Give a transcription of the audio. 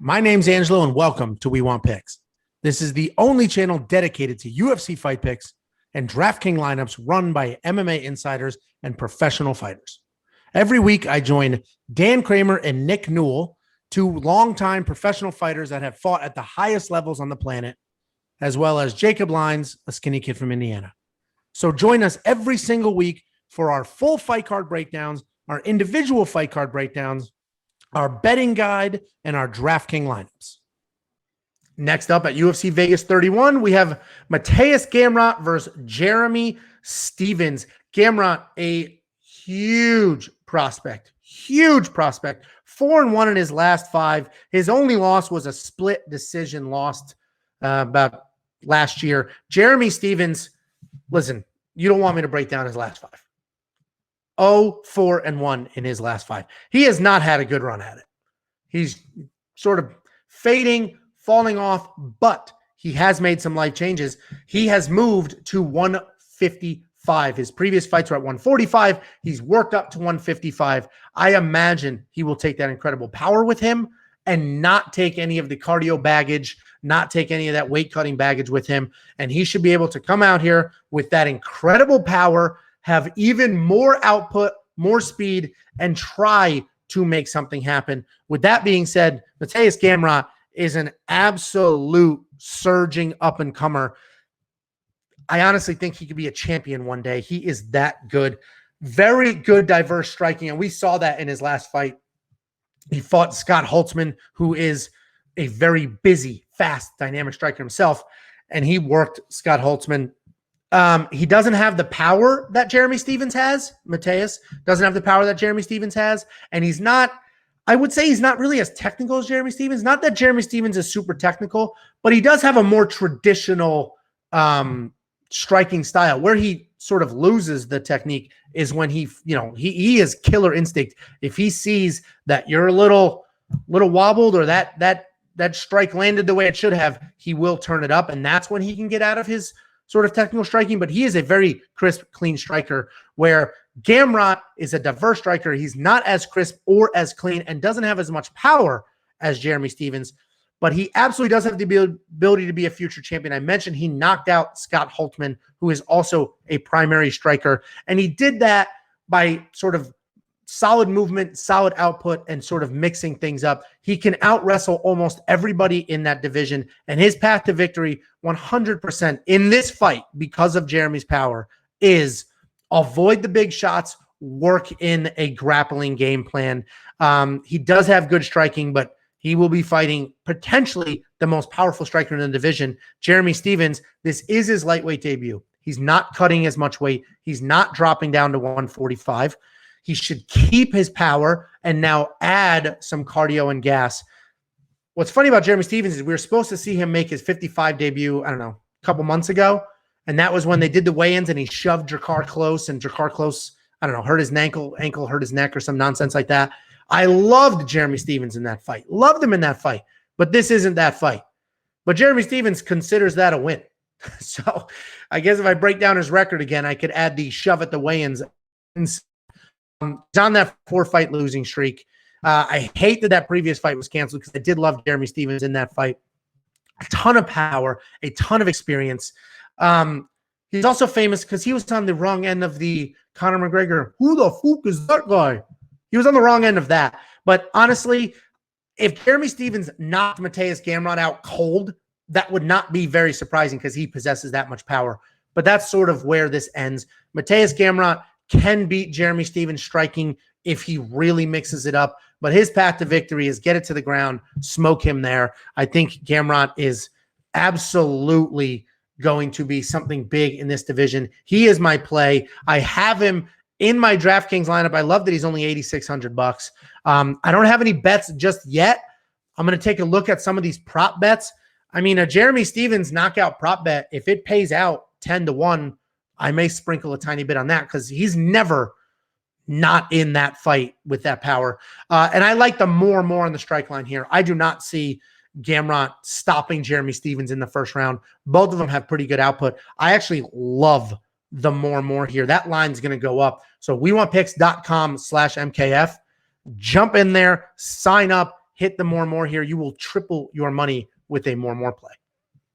My name's Angelo, and welcome to We Want Picks. This is the only channel dedicated to UFC fight picks and DraftKings lineups run by MMA insiders and professional fighters. Every week, I join Dan Kramer and Nick Newell, two longtime professional fighters that have fought at the highest levels on the planet, as well as Jacob Lyons, a skinny kid from Indiana. So join us every single week for our full fight card breakdowns, our individual fight card breakdowns, our betting guide, and our DraftKings lineups. Next up at UFC Vegas 31, we have Mateusz Gamrot versus Jeremy Stephens. Gamrot, a huge prospect, 4-1 in his last 5. His only loss was a split decision lost about last year. Jeremy Stephens, listen, you don't want me to break down his last 5. 0-4-1 in his last 5. He has not had a good run at it. He's sort of fading, falling off, but he has made some life changes. He has moved to 155. His previous fights were at 145. He's worked up to 155. I imagine he will take that incredible power with him and not take any of the cardio baggage, not take any of that weight cutting baggage with him. And he should be able to come out here with that incredible power, have even more output, more speed, and try to make something happen. With that being said, Mateusz Gamrot is an absolute surging up-and-comer. I honestly think he could be a champion one day. He is that good. Very good, diverse striking, and we saw that in his last fight. He fought Scott Holtzman, who is a very busy, fast, dynamic striker himself, and he worked Scott Holtzman. He doesn't have the power that Jeremy Stephens has. Mateusz doesn't have the power that Jeremy Stephens has. And he's not, I would say he's not really as technical as Jeremy Stephens. Not that Jeremy Stephens is super technical, but he does have a more traditional striking style. Where he sort of loses the technique is when he is killer instinct. If he sees that you're a little wobbled or that strike landed the way it should have, he will turn it up. And that's when he can get out of his sort of technical striking, but he is a very crisp, clean striker, where Gamrot is a diverse striker. He's not as crisp or as clean and doesn't have as much power as Jeremy Stephens, but he absolutely does have the ability to be a future champion. I mentioned he knocked out Scott Holtzman, who is also a primary striker, and he did that by sort of solid movement, solid output, and sort of mixing things up. He can out-wrestle almost everybody in that division, and his path to victory 100% in this fight, because of Jeremy's power, is avoid the big shots, work in a grappling game plan. He does have good striking, but he will be fighting potentially the most powerful striker in the division, Jeremy Stephens. This is his lightweight debut. He's not cutting as much weight. He's not dropping down to 145. He should keep his power and now add some cardio and gas. What's funny about Jeremy Stephens is we were supposed to see him make his 55 debut, I don't know, a couple months ago. And that was when they did the weigh-ins and he shoved Drakkar Klose, and Drakkar Klose, I don't know, hurt his ankle hurt his neck or some nonsense like that. I loved Jeremy Stephens in that fight. Loved him in that fight. But this isn't that fight. But Jeremy Stephens considers that a win. So I guess if I break down his record again, I could add the shove at the weigh-ins. He's on that 4-fight losing streak. I hate that previous fight was canceled because I did love Jeremy Stephens in that fight. A ton of power, a ton of experience. He's also famous because he was on the wrong end of the Conor McGregor, who the fuck is that guy? He was on the wrong end of that. But honestly, if Jeremy Stephens knocked Mateusz Gamrot out cold, that would not be very surprising because he possesses that much power. But that's sort of where this ends. Mateusz Gamrot can beat Jeremy Stephens striking if he really mixes it up. But his path to victory is get it to the ground, smoke him there. I think Gamrot is absolutely going to be something big in this division. He is my play. I have him in my DraftKings lineup. I love that he's only $8,600. I don't have any bets just yet. I'm going to take a look at some of these prop bets. I mean, a Jeremy Stephens knockout prop bet, if it pays out 10-1, I may sprinkle a tiny bit on that because he's never not in that fight with that power. And I like the more on the strike line here. I do not see Gamrot stopping Jeremy Stephens in the first round. Both of them have pretty good output. I actually love the more here. That line's going to go up. So wewantpicks.com/MKF. Jump in there, sign up, hit the more here. You will triple your money with a more play.